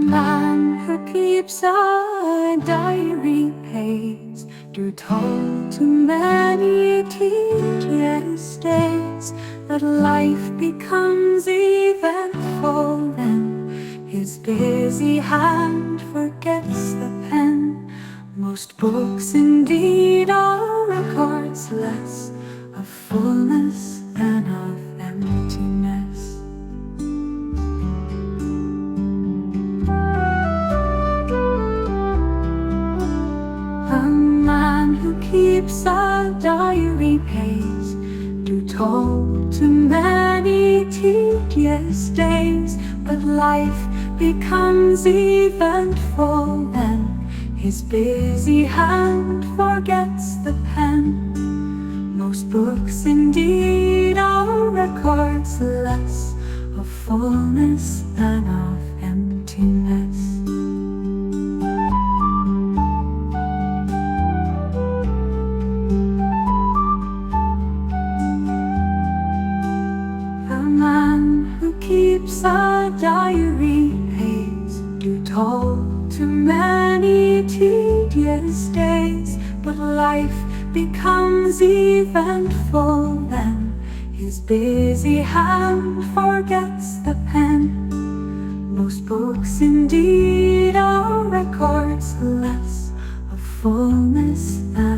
man who keeps a diary pays due toll to many tedious days, that life becomes eventful then his busy hand forgets the pen. Most books indeed are records less of fullness than of emptiness. A man who keeps a diary pays due toll to many tedious days, but life becomes eventful then his busy hand forgets the pen. Most books indeed are records less of fullness than of emptiness. A man who keeps a diary pays due toll to many tedious days, but life becomes eventful then his busy hand forgets the pen. Most books indeed are records less of fullness than